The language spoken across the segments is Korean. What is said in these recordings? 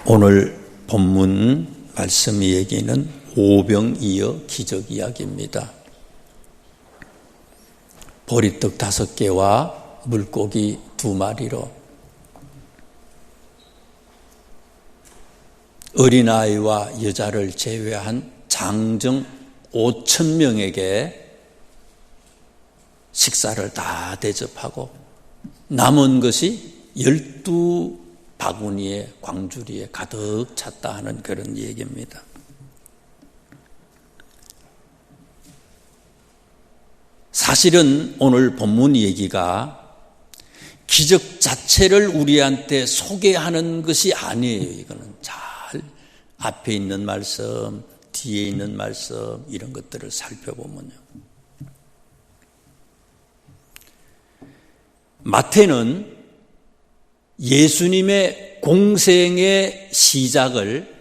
오늘 본문 말씀 얘기는 오병이어 기적 이야기입니다. 보리떡 5개와 물고기 2마리로 어린아이와 여자를 제외한 장정 5,000명에게 식사를 다 대접하고 남은 것이 12바구니에 광주리에 가득 찼다 하는 그런 얘기입니다. 사실은 오늘 본문 얘기가 기적 자체를 우리한테 소개하는 것이 아니에요. 이거는 잘 앞에 있는 말씀, 뒤에 있는 말씀 이런 것들을 살펴보면요. 마태는 예수님의 공생의 시작을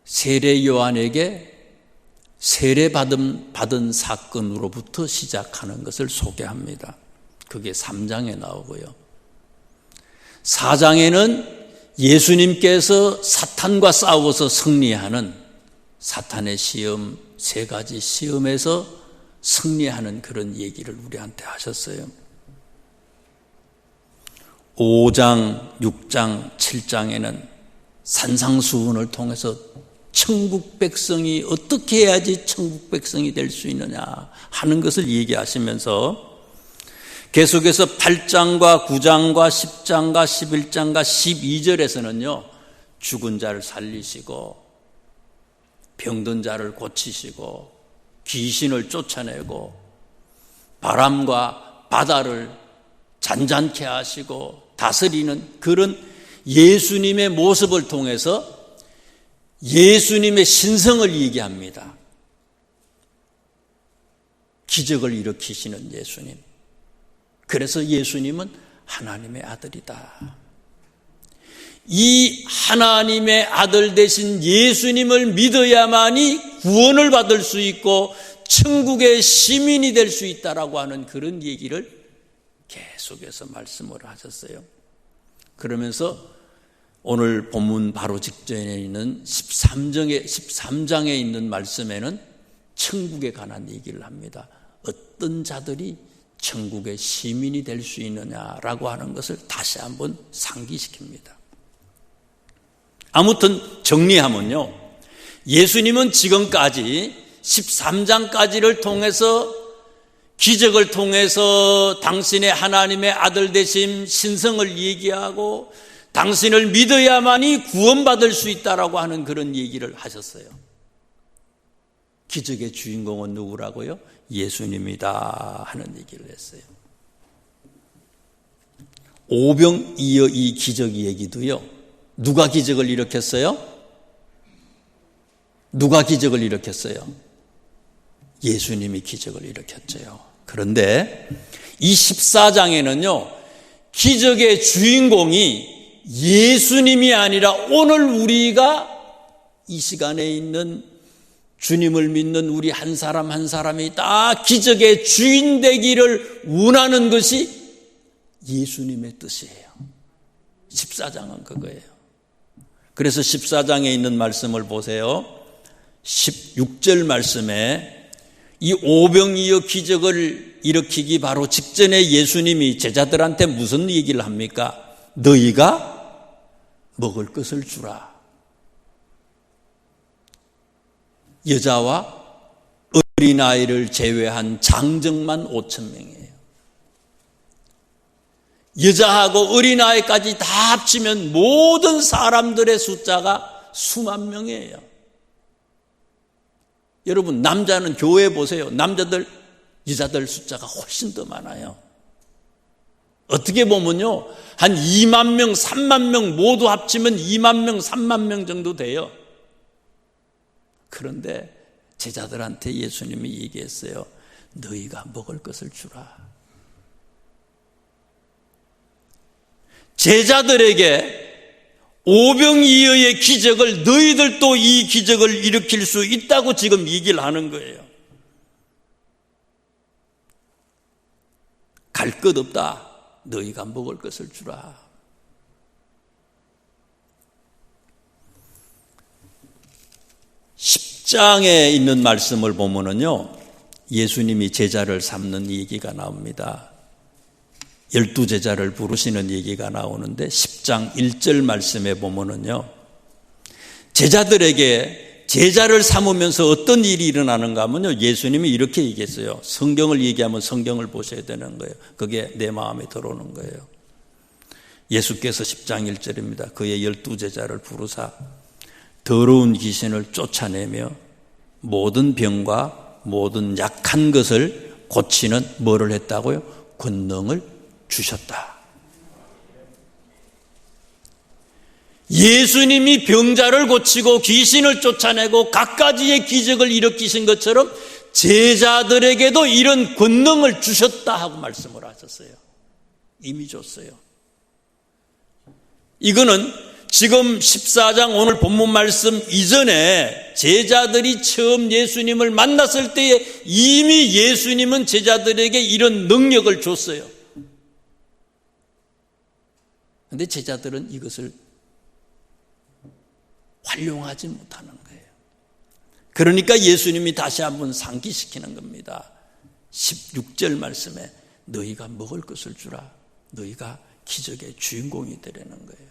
세례 요한에게 세례받은 사건으로부터 시작하는 것을 소개합니다. 그게 3장에 나오고요. 4장에는 예수님께서 사탄과 싸워서 승리하는 사탄의 시험 3가지 시험에서 승리하는 그런 얘기를 우리한테 하셨어요. 5장, 6장, 7장에는 산상수훈을 통해서 천국 백성이 어떻게 해야지 천국 백성이 될 수 있느냐 하는 것을 얘기하시면서 계속해서 8장과 9장과 10장과 11장과 12절에서는요 죽은 자를 살리시고 병든 자를 고치시고 귀신을 쫓아내고 바람과 바다를 잔잔케 하시고 다스리는 그런 예수님의 모습을 통해서 예수님의 신성을 얘기합니다. 기적을 일으키시는 예수님. 그래서 예수님은 하나님의 아들이다. 이 하나님의 아들 되신 예수님을 믿어야만이 구원을 받을 수 있고 천국의 시민이 될 수 있다라고 하는 그런 얘기를 계속해서 말씀을 하셨어요. 그러면서 오늘 본문 바로 직전에 있는 13장에 있는 말씀에는 천국에 관한 얘기를 합니다. 어떤 자들이 천국의 시민이 될 수 있느냐라고 하는 것을 다시 한번 상기시킵니다. 아무튼 정리하면요. 예수님은 지금까지 13장까지를 통해서 기적을 통해서 당신의 하나님의 아들 되심 신성을 얘기하고 당신을 믿어야만이 구원받을 수 있다라고 하는 그런 얘기를 하셨어요. 기적의 주인공은 누구라고요? 예수님이다 하는 얘기를 했어요. 오병이어 이 기적 얘기도요. 누가 기적을 일으켰어요? 누가 기적을 일으켰어요? 예수님이 기적을 일으켰죠. 그런데 이 14장에는요. 기적의 주인공이 예수님이 아니라 오늘 우리가 이 시간에 있는 주님을 믿는 우리 한 사람 한 사람이 다 기적의 주인 되기를 원하는 것이 예수님의 뜻이에요. 14장은 그거예요. 그래서 14장에 있는 말씀을 보세요. 16절 말씀에 이 오병이어 기적을 일으키기 바로 직전에 예수님이 제자들한테 무슨 얘기를 합니까? 너희가 먹을 것을 주라. 여자와 어린아이를 제외한 장정만 5,000명이에요. 여자하고 어린아이까지 다 합치면 모든 사람들의 숫자가 수만 명이에요. 여러분 남자는 교회 보세요. 남자들 여자들 숫자가 훨씬 더 많아요. 어떻게 보면요 한 2만 명 3만 명 모두 합치면 2만 명 3만 명 정도 돼요. 그런데 제자들한테 예수님이 얘기했어요. 너희가 먹을 것을 주라. 제자들에게 오병이어의 기적을 너희들도 이 기적을 일으킬 수 있다고 지금 얘기를 하는 거예요. 갈 것 없다. 너희가 먹을 것을 주라. 10장에 있는 말씀을 보면은요, 예수님이 제자를 삼는 얘기가 나옵니다. 12제자를 부르시는 얘기가 나오는데 10장 1절 말씀에 보면은요, 제자들에게 제자를 삼으면서 어떤 일이 일어나는가 하면요, 예수님이 이렇게 얘기했어요. 성경을 얘기하면 성경을 보셔야 되는 거예요. 그게 내 마음에 들어오는 거예요. 예수께서 10장 1절입니다. 그의 12제자를 부르사 더러운 귀신을 쫓아내며 모든 병과 모든 약한 것을 고치는 뭐를 했다고요? 권능을 주셨다. 예수님이 병자를 고치고 귀신을 쫓아내고 갖가지의 기적을 일으키신 것처럼 제자들에게도 이런 권능을 주셨다 하고 말씀을 하셨어요. 이미 줬어요. 이거는 지금 14장 오늘 본문 말씀 이전에 제자들이 처음 예수님을 만났을 때에 이미 예수님은 제자들에게 이런 능력을 줬어요. 그런데 제자들은 이것을 활용하지 못하는 거예요. 그러니까 예수님이 다시 한번 상기시키는 겁니다. 16절 말씀에 너희가 먹을 것을 주라. 너희가 기적의 주인공이 되려는 거예요.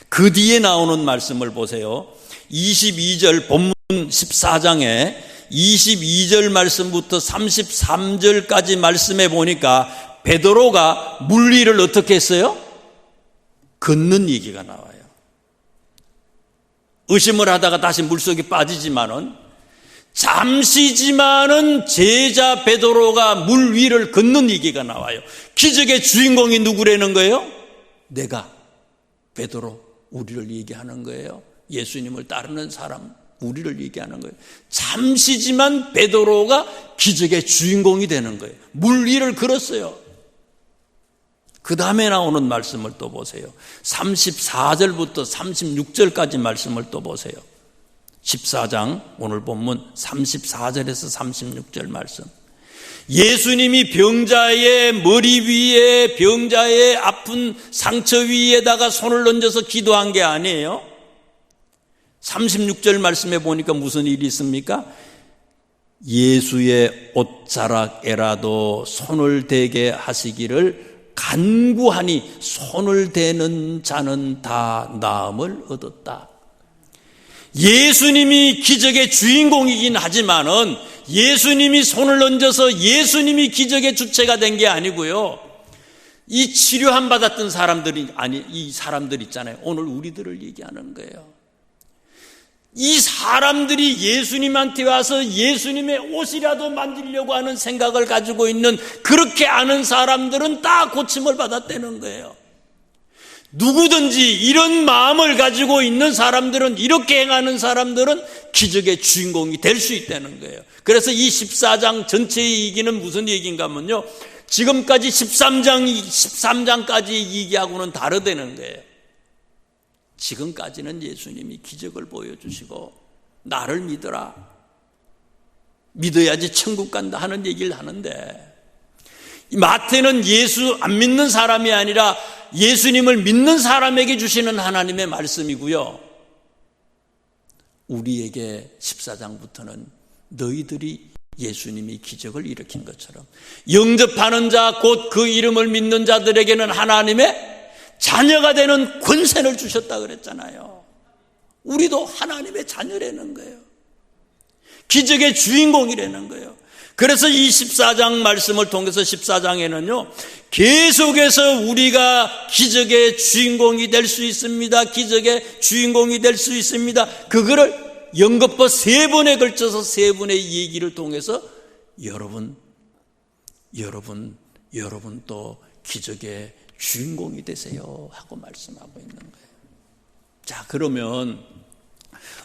그 뒤에 나오는 말씀을 보세요. 22절 본문 14장에 22절 말씀부터 33절까지 말씀해 보니까 베드로가 물 위를 어떻게 했어요? 걷는 얘기가 나와요. 의심을 하다가 다시 물속에 빠지지만은 잠시지만은 제자 베드로가 물 위를 걷는 얘기가 나와요. 기적의 주인공이 누구라는 거예요? 내가 베드로, 우리를 얘기하는 거예요. 예수님을 따르는 사람, 우리를 얘기하는 거예요. 잠시지만 베드로가 기적의 주인공이 되는 거예요. 물 위를 걸었어요. 그 다음에 나오는 말씀을 또 보세요. 34절부터 36절까지 말씀을 또 보세요. 14장 오늘 본문 34절에서 36절 말씀. 예수님이 병자의 머리 위에, 병자의 아픈 상처 위에다가 손을 얹어서 기도한 게 아니에요. 36절 말씀에 보니까 무슨 일이 있습니까? 예수의 옷자락에라도 손을 대게 하시기를 간구하니 손을 대는 자는 다 나음을 얻었다. 예수님이 기적의 주인공이긴 하지만은 예수님이 손을 얹어서 예수님이 기적의 주체가 된 게 아니고요. 이 치료함 받았던 사람들이, 이 사람들 있잖아요. 오늘 우리들을 얘기하는 거예요. 이 사람들이 예수님한테 와서 예수님의 옷이라도 만지려고 하는 생각을 가지고 있는, 그렇게 아는 사람들은 다 고침을 받았다는 거예요. 누구든지 이런 마음을 가지고 있는 사람들은, 이렇게 행하는 사람들은 기적의 주인공이 될 수 있다는 거예요. 그래서 이 14장 전체의 얘기는 무슨 얘기인가 하면요, 지금까지 13장까지 얘기하고는 다르다는 거예요. 지금까지는 예수님이 기적을 보여주시고 나를 믿어라, 믿어야지 천국 간다 하는 얘기를 하는데, 마태는 예수 안 믿는 사람이 아니라 예수님을 믿는 사람에게 주시는 하나님의 말씀이고요, 우리에게 14장부터는 너희들이 예수님이 기적을 일으킨 것처럼 영접하는 자, 곧 그 이름을 믿는 자들에게는 하나님의 자녀가 되는 권세를 주셨다 그랬잖아요. 우리도 하나님의 자녀라는 거예요. 기적의 주인공이라는 거예요. 그래서 이 14장 말씀을 통해서 14장에는요, 계속해서 우리가 기적의 주인공이 될 수 있습니다. 기적의 주인공이 될 수 있습니다. 그거를 연거푸 3번에 걸쳐서 3분의 얘기를 통해서 여러분 또 기적의 주인공이 되세요 하고 말씀하고 있는 거예요. 자, 그러면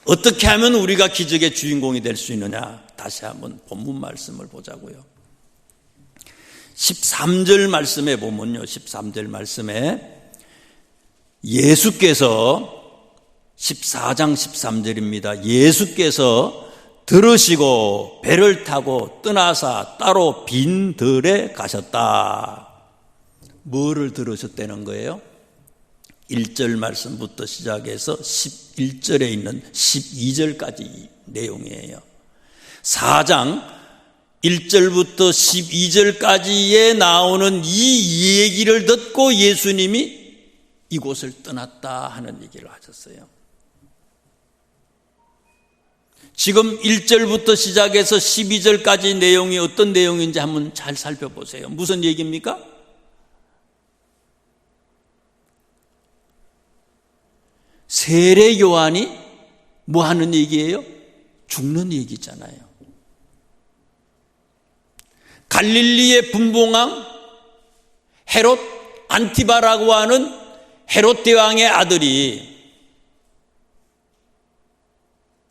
어떻게 하면 우리가 기적의 주인공이 될 수 있느냐? 다시 한번 본문 말씀을 보자고요. 13절 말씀에 보면요, 13절 말씀에 예수께서, 14장 13절입니다. 예수께서 들으시고 배를 타고 떠나사 따로 빈 들에 가셨다. 뭐를 들으셨다는 거예요? 1절 말씀부터 시작해서 11절에 있는 12절까지 내용이에요. 4장 1절부터 12절까지에 나오는 이 얘기를 듣고 예수님이 이곳을 떠났다 하는 얘기를 하셨어요. 지금 1절부터 시작해서 12절까지 내용이 어떤 내용인지 한번 잘 살펴보세요. 무슨 얘기입니까? 세례 요한이 뭐 하는 얘기예요? 죽는 얘기잖아요. 갈릴리의 분봉왕 헤롯 안티바라고 하는 헤롯 대왕의 아들이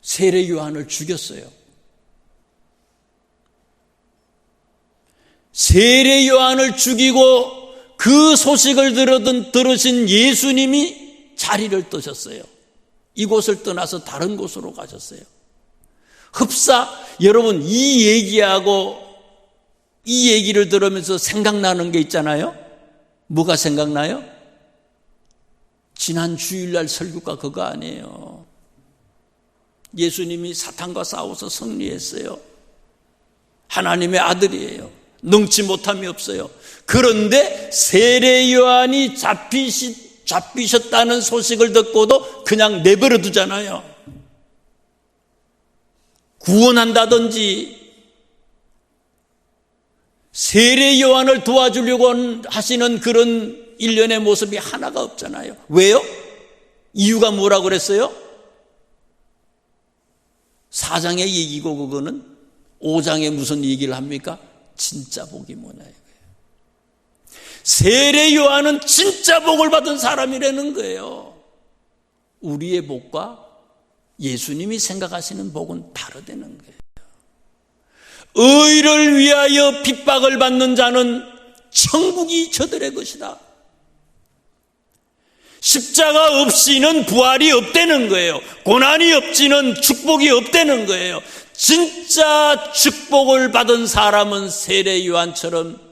세례 요한을 죽였어요. 세례 요한을 죽이고 그 소식을 들으신 예수님이 자리를 떠셨어요. 이곳을 떠나서 다른 곳으로 가셨어요. 흡사, 여러분 이 얘기하고 이 얘기를 들으면서 생각나는 게 있잖아요. 뭐가 생각나요? 지난 주일날 설교가 그거 아니에요. 예수님이 사탄과 싸워서 승리했어요. 하나님의 아들이에요. 능치 못함이 없어요. 그런데 세례 요한이 잡히셨다는 소식을 듣고도 그냥 내버려 두잖아요. 구원한다든지 세례 요한을 도와주려고 하시는 그런 일련의 모습이 하나가 없잖아요. 왜요? 이유가 뭐라고 그랬어요? 4장의 얘기고 그거는 5장에 무슨 얘기를 합니까? 진짜 복이 뭐냐 이거예요. 세례 요한은 진짜 복을 받은 사람이라는 거예요. 우리의 복과 예수님이 생각하시는 복은 다르다는 거예요. 의를 위하여 핍박을 받는 자는 천국이 저들의 것이다. 십자가 없이는 부활이 없다는 거예요. 고난이 없이는 축복이 없다는 거예요. 진짜 축복을 받은 사람은 세례 요한처럼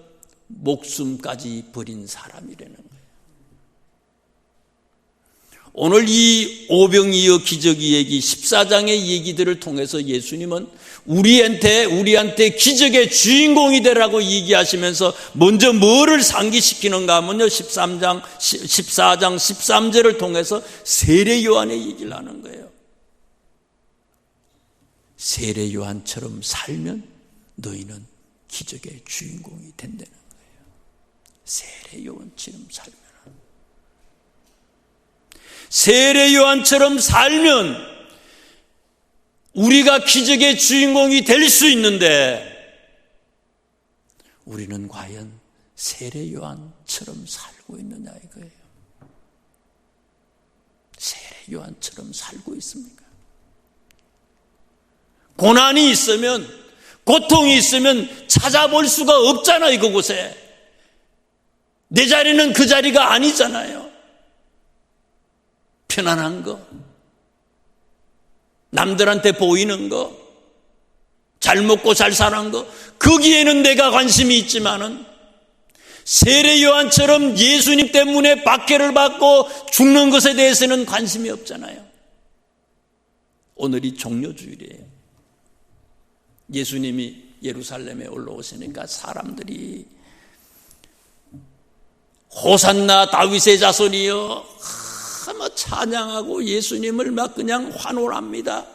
목숨까지 버린 사람이라는 거예요. 오늘 이 오병이어 기적의 얘기 14장의 얘기들을 통해서 예수님은 우리한테 기적의 주인공이 되라고 얘기하시면서 먼저 뭐를 상기시키는가 하면요, 14장 13절을 통해서 세례 요한의 얘기를 하는 거예요. 세례 요한처럼 살면 너희는 기적의 주인공이 된다는 거예요. 세례 요한처럼 살면, 세례 요한처럼 살면 우리가 기적의 주인공이 될 수 있는데 우리는 과연 세례 요한처럼 살고 있느냐 이거예요. 세례 요한처럼 살고 있습니까? 고난이 있으면, 고통이 있으면 찾아볼 수가 없잖아요. 그곳에 내 자리는 그 자리가 아니잖아요. 편안한 거, 남들한테 보이는 거, 잘 먹고 잘 사는 거, 거기에는 내가 관심이 있지만은 세례 요한처럼 예수님 때문에 박해를 받고 죽는 것에 대해서는 관심이 없잖아요. 오늘이 종료주일이에요. 예수님이 예루살렘에 올라오시니까 사람들이 호산나 다윗의 자손이여 막 찬양하고 예수님을 막 그냥 환호합니다.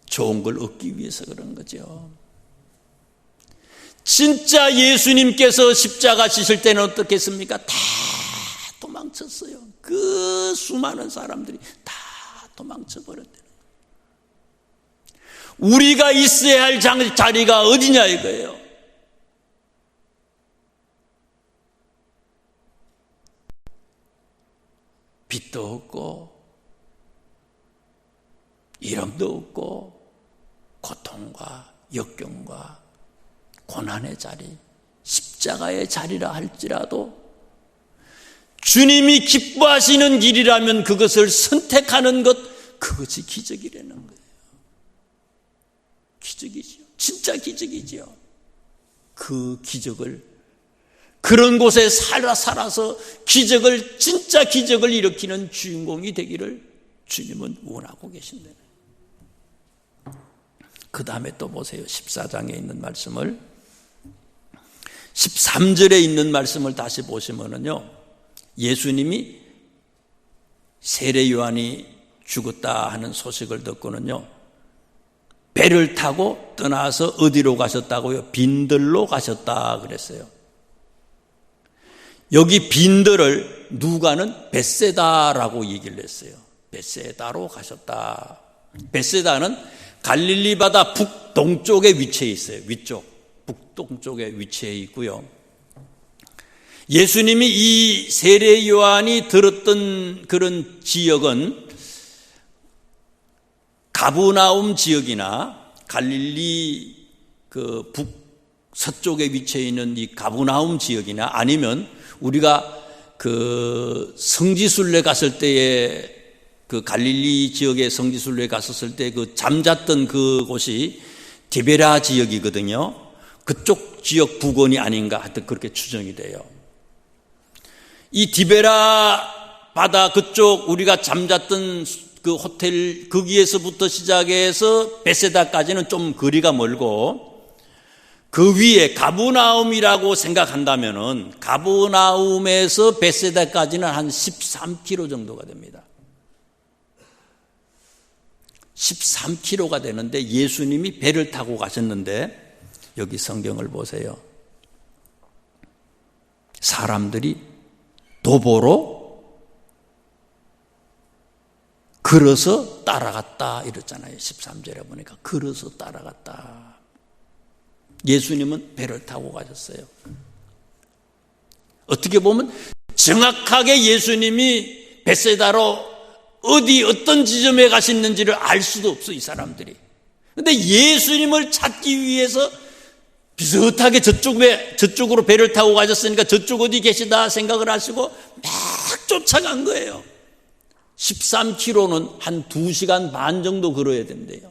좋은 걸 얻기 위해서 그런 거죠. 진짜 예수님께서 십자가 지실 때는 어떻겠습니까? 다 도망쳤어요. 그 수많은 사람들이 다 도망쳐버렸대요. 우리가 있어야 할 자리가 어디냐 이거예요. 빚도 없고 이름도 없고 고통과 역경과 고난의 자리, 십자가의 자리라 할지라도 주님이 기뻐하시는 길이라면 그것을 선택하는 것, 그것이 기적이라는 거예요. 기적이죠. 진짜 기적이죠. 그 기적을 그런 곳에 살아서 진짜 기적을 일으키는 주인공이 되기를 주님은 원하고 계신다. 그 다음에 또 보세요. 14장에 있는 말씀을, 13절에 있는 말씀을 다시 보시면은요, 예수님이 세례 요한이 죽었다 하는 소식을 듣고는요, 배를 타고 떠나서 어디로 가셨다고요? 빈들로 가셨다 그랬어요. 여기 빈들을 누가는 벳세다라고 얘기를 했어요. 벳세다로 가셨다. 벳세다는 갈릴리 바다 북동쪽에 위치해 있어요. 위쪽, 북동쪽에 위치해 있고요. 예수님이 이 세례 요한이 들었던 그런 지역은 가브나움 지역이나 갈릴리 그 북서쪽에 위치해 있는 이 가브나움 지역이나 아니면 우리가 그 성지순례 갔을 때에 그 갈릴리 지역의 성지순례 갔었을 때 그 잠잤던 그곳이 디베라 지역이거든요. 그쪽 지역 부근이 아닌가 하여튼 그렇게 추정이 돼요. 이 디베라 바다 그쪽 우리가 잠잤던 그 호텔 거기에서부터 시작해서 벳세다까지는 좀 거리가 멀고 그 위에 가브나움이라고 생각한다면은 가브나움에서 벳세다까지는 한 13km 정도가 됩니다. 13km가 되는데 예수님이 배를 타고 가셨는데 여기 성경을 보세요. 사람들이 도보로 걸어서 따라갔다 이랬잖아요. 13절에 보니까 걸어서 따라갔다. 예수님은 배를 타고 가셨어요. 어떻게 보면 정확하게 예수님이 벳세다로 어떤 지점에 가셨는지를 알 수도 없어 이 사람들이. 그런데 예수님을 찾기 위해서 비슷하게 저쪽으로 배를 타고 가셨으니까 저쪽 어디 계시다 생각을 하시고 막 쫓아간 거예요. 13km는 한 2시간 반 정도 걸어야 된대요.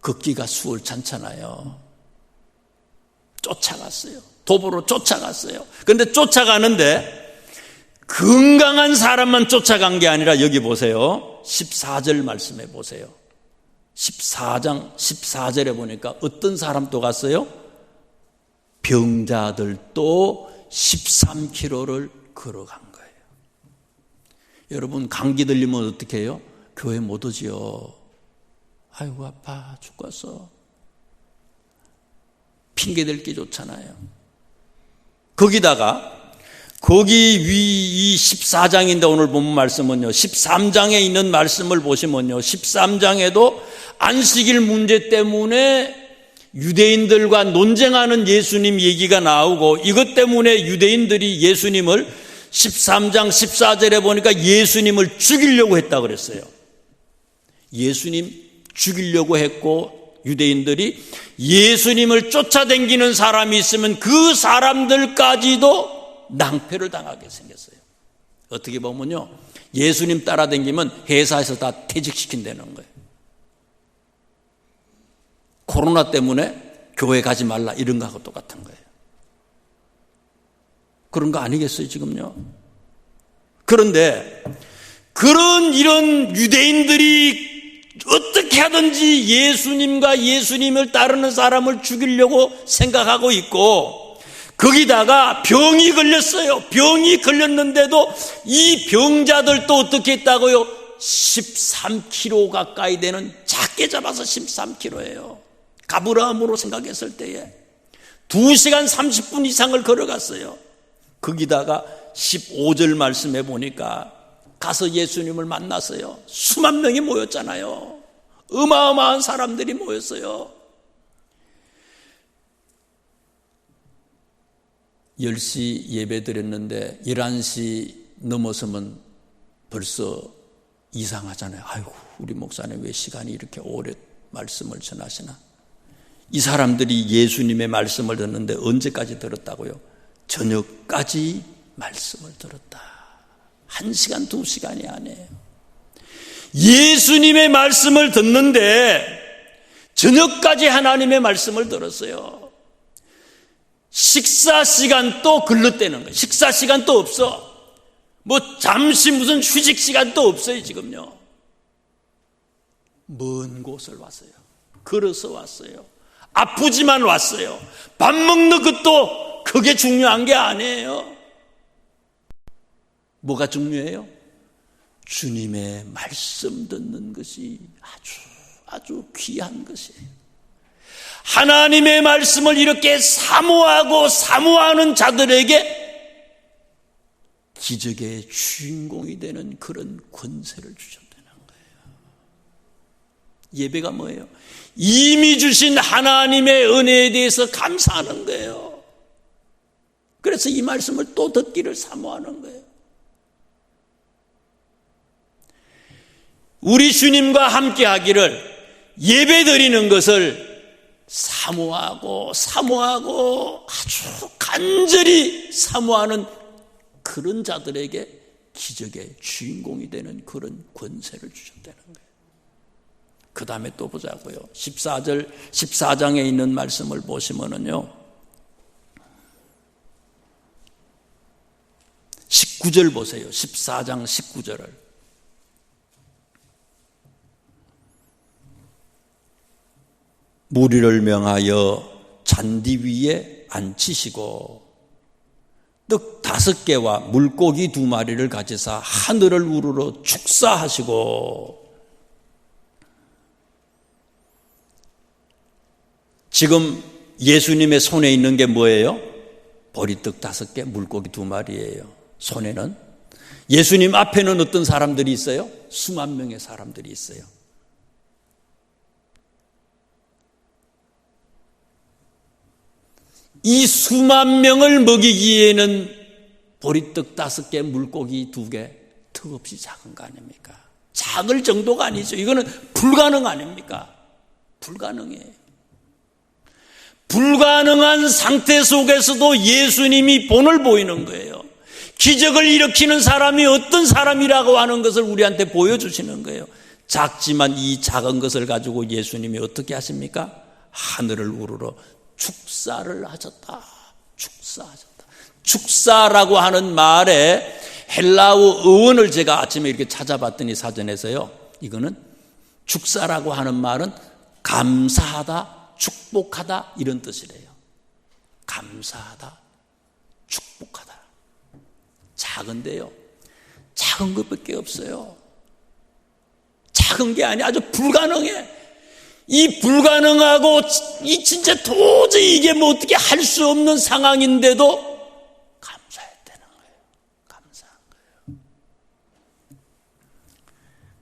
걷기가 수월찮잖아요. 쫓아갔어요. 도보로 쫓아갔어요. 그런데 쫓아가는데 건강한 사람만 쫓아간 게 아니라 여기 보세요. 14절 말씀해 보세요. 14장 14절에 보니까 어떤 사람도 갔어요? 병자들도 13km를 걸어간 거예요. 여러분 감기 들리면 어떻게 해요? 교회 못 오지요. 아이고 아파 죽겠어. 핑계댈 게 좋잖아요. 거기다가 거기 이 14장인데 오늘 본 말씀은요 13장에 있는 말씀을 보시면요 13장에도 안식일 문제 때문에 유대인들과 논쟁하는 예수님 얘기가 나오고 이것 때문에 유대인들이 예수님을 13장 14절에 보니까 예수님을 죽이려고 했다 그랬어요. 예수님 죽이려고 했고 유대인들이 예수님을 쫓아다니는 사람이 있으면 그 사람들까지도 낭패를 당하게 생겼어요. 어떻게 보면요 예수님 따라다니면 회사에서 다 퇴직시킨다는 거예요. 코로나 때문에 교회 가지 말라 이런 거하고 똑같은 거예요. 그런 거 아니겠어요 지금요. 그런데 이런 유대인들이 어떻게 하든지 예수님과 예수님을 따르는 사람을 죽이려고 생각하고 있고 거기다가 병이 걸렸어요. 병이 걸렸는데도 이 병자들도 어떻게 했다고요? 13km 가까이 되는 작게 잡아서 13km예요. 가브라움으로 생각했을 때에 2시간 30분 이상을 걸어갔어요. 거기다가 15절 말씀해 보니까 가서 예수님을 만났어요. 수만 명이 모였잖아요. 어마어마한 사람들이 모였어요. 10시 예배 드렸는데 11시 넘어서면 벌써 이상하잖아요. 아이고 우리 목사님 왜 시간이 이렇게 오래 말씀을 전하시나. 이 사람들이 예수님의 말씀을 듣는데 언제까지 들었다고요? 저녁까지 말씀을 들었다. 1시간 2시간이 아니에요. 예수님의 말씀을 듣는데 저녁까지 하나님의 말씀을 들었어요. 식사 시간도 글렀대는 거예요. 식사 시간도 없어. 뭐 잠시 무슨 휴식 시간도 없어요. 지금요. 먼 곳을 왔어요. 걸어서 왔어요. 아프지만 왔어요. 밥 먹는 것도 그게 중요한 게 아니에요. 뭐가 중요해요? 주님의 말씀 듣는 것이 아주 귀한 것이에요. 하나님의 말씀을 이렇게 사모하고 사모하는 자들에게 기적의 주인공이 되는 그런 권세를 주셨다는 거예요. 예배가 뭐예요? 이미 주신 하나님의 은혜에 대해서 감사하는 거예요. 그래서 이 말씀을 또 듣기를 사모하는 거예요. 우리 주님과 함께 하기를 예배 드리는 것을 사모하고 아주 간절히 사모하는 그런 자들에게 기적의 주인공이 되는 그런 권세를 주셨다는 거예요. 그 다음에 또 보자고요. 14장에 있는 말씀을 보시면은요, 19절 보세요. 14장 19절을. 무리를 명하여 잔디 위에 앉히시고 떡 5개와 물고기 2마리를 가지사 하늘을 우러러 축사하시고. 지금 예수님의 손에 있는 게 뭐예요? 보리떡 5개, 물고기 2마리예요. 손에는. 예수님 앞에는 어떤 사람들이 있어요? 수만 명의 사람들이 있어요. 이 수만 명을 먹이기에는 보리떡 5개, 물고기 2개 턱없이 작은 거 아닙니까? 작을 정도가 아니죠. 이거는 불가능 아닙니까? 불가능해요. 불가능한 상태 속에서도 예수님이 본을 보이는 거예요. 기적을 일으키는 사람이 어떤 사람이라고 하는 것을 우리한테 보여주시는 거예요. 작지만 이 작은 것을 가지고 예수님이 어떻게 하십니까? 하늘을 우러러 축사를 하셨다. 축사하셨다. 축사라고 하는 말에 헬라어 어원을 제가 아침에 이렇게 찾아봤더니 사전에서요, 이거는 축사라고 하는 말은 감사하다, 축복하다 이런 뜻이래요. 감사하다, 축복하다. 작은데요, 작은 것밖에 없어요. 작은 게 아니야. 아주 불가능해. 이 불가능하고 이 진짜 도저히 이게 뭐 어떻게 할 수 없는 상황인데도 감사했다는 거예요. 감사한 거예요.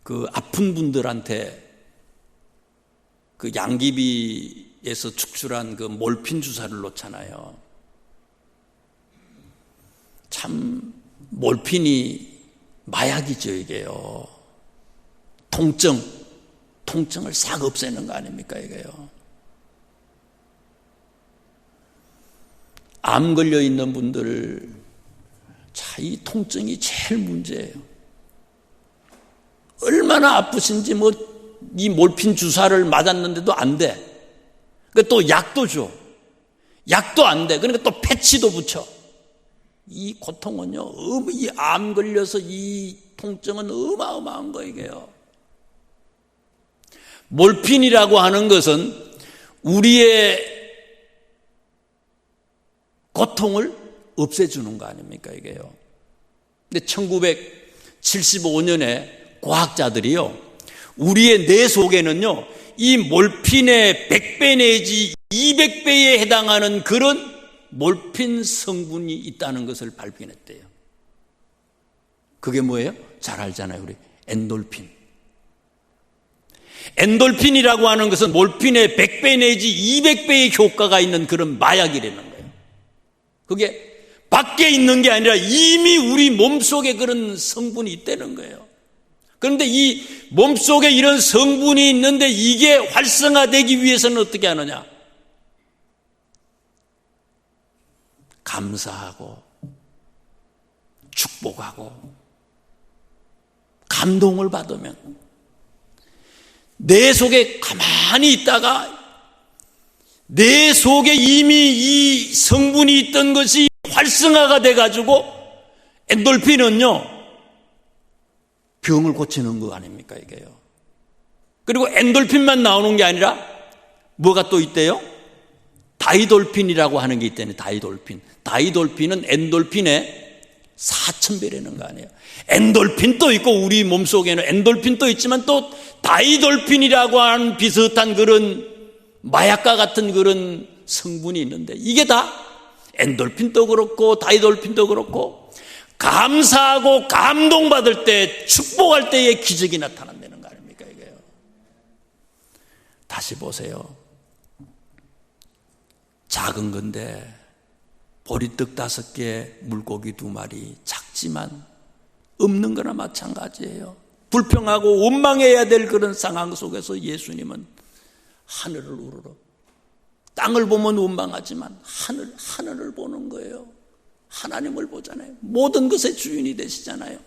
그 아픈 분들한테 그 양귀비에서 축출한 그 몰핀 주사를 놓잖아요. 참 몰핀이 마약이죠, 이게요. 통증을 싹 없애는 거 아닙니까, 이게요. 암 걸려 있는 분들, 자, 이 통증이 제일 문제예요. 얼마나 아프신지 이 몰핀 주사를 맞았는데도 안 돼. 그러니까 또 약도 줘. 약도 안 돼. 그러니까 또 패치도 붙여. 이 고통은요, 이 암 걸려서 이 통증은 어마어마한 거, 이게요. 몰핀이라고 하는 것은 우리의 고통을 없애주는 거 아닙니까, 이게요. 근데 1975년에 과학자들이요, 우리의 뇌 속에는요, 이 몰핀의 100배 내지 200배에 해당하는 그런 몰핀 성분이 있다는 것을 발견했대요. 그게 뭐예요? 잘 알잖아요, 우리 엔돌핀. 엔돌핀이라고 하는 것은 몰핀의 100배 내지 200배의 효과가 있는 그런 마약이라는 거예요. 그게 밖에 있는 게 아니라 이미 우리 몸속에 그런 성분이 있다는 거예요. 그런데 이 몸속에 이런 성분이 있는데 이게 활성화되기 위해서는 어떻게 하느냐? 감사하고 축복하고 감동을 받으면 내 속에 가만히 있다가 내 속에 이미 이 성분이 있던 것이 활성화가 돼가지고 엔돌핀은요, 병을 고치는 거 아닙니까, 이게요. 그리고 엔돌핀만 나오는 게 아니라 뭐가 또 있대요? 다이돌핀이라고 하는 게 있다네. 다이돌핀은 엔돌핀의 4,000배라는 거 아니에요. 엔돌핀도 있고 우리 몸속에는 엔돌핀도 있지만 또 다이돌핀이라고 하는 비슷한 그런 마약과 같은 그런 성분이 있는데, 이게 다 엔돌핀도 그렇고 다이돌핀도 그렇고 감사하고 감동받을 때, 축복할 때에 기적이 나타난다는 거 아닙니까, 이게요. 다시 보세요. 작은 건데 보리떡 5개, 물고기 2마리, 작지만 없는 거나 마찬가지예요. 불평하고 원망해야 될 그런 상황 속에서 예수님은 하늘을 우러러, 땅을 보면 원망하지만 하늘을 보는 거예요. 하나님을 보잖아요. 모든 것의 주인이 되시잖아요.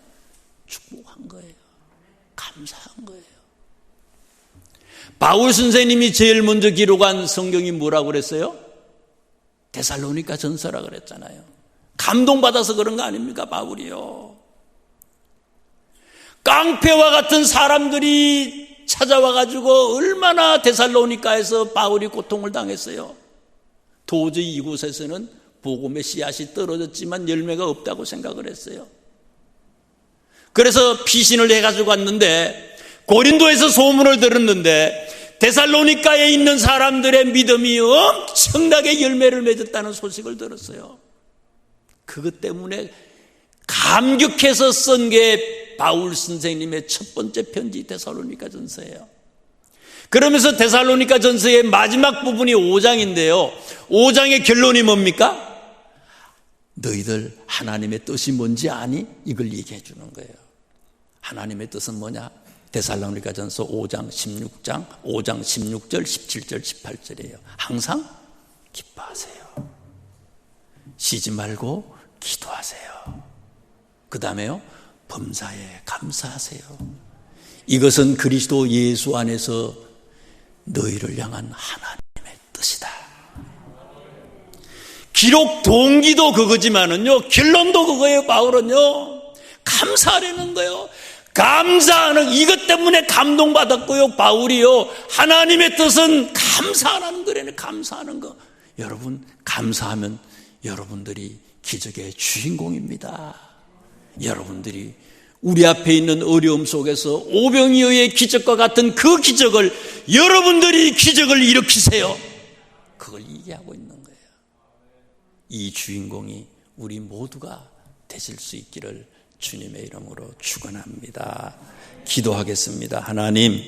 축복한 거예요. 감사한 거예요. 바울 선생님이 제일 먼저 기록한 성경이 뭐라고 그랬어요? 데살로니가 전서라 그랬잖아요. 감동받아서 그런 거 아닙니까, 바울이요. 깡패와 같은 사람들이 찾아와가지고 얼마나 데살로니가에서 바울이 고통을 당했어요. 도저히 이곳에서는 복음의 씨앗이 떨어졌지만 열매가 없다고 생각을 했어요. 그래서 피신을 해가지고 왔는데, 고린도에서 소문을 들었는데 데살로니가에 있는 사람들의 믿음이 엄청나게 열매를 맺었다는 소식을 들었어요. 그것 때문에 감격해서 쓴 게 바울 선생님의 첫 번째 편지 데살로니가 전서예요. 그러면서 데살로니가 전서의 마지막 부분이 5장인데요. 5장의 결론이 뭡니까? 너희들 하나님의 뜻이 뭔지 아니? 이걸 얘기해 주는 거예요. 하나님의 뜻은 뭐냐? 데살로니가 전서 5장 16절 17절 18절이에요. 항상 기뻐하세요. 쉬지 말고 기도하세요. 그 다음에요, 범사에 감사하세요. 이것은 그리스도 예수 안에서 너희를 향한 하나님의 뜻이다. 기록 동기도 그거지만은요, 결론도 그거예요. 바울은요, 감사하려는 거예요. 감사하는, 이것 때문에 감동받았고요. 바울이요, 하나님의 뜻은 감사하는 거래요. 감사하는 거. 여러분, 감사하면 여러분들이 기적의 주인공입니다. 여러분들이 우리 앞에 있는 어려움 속에서 오병이어의 기적과 같은 그 기적을, 여러분들이 기적을 일으키세요. 그걸 얘기하고 있는 거예요. 이 주인공이 우리 모두가 되실 수 있기를 주님의 이름으로 축원합니다. 기도하겠습니다. 하나님,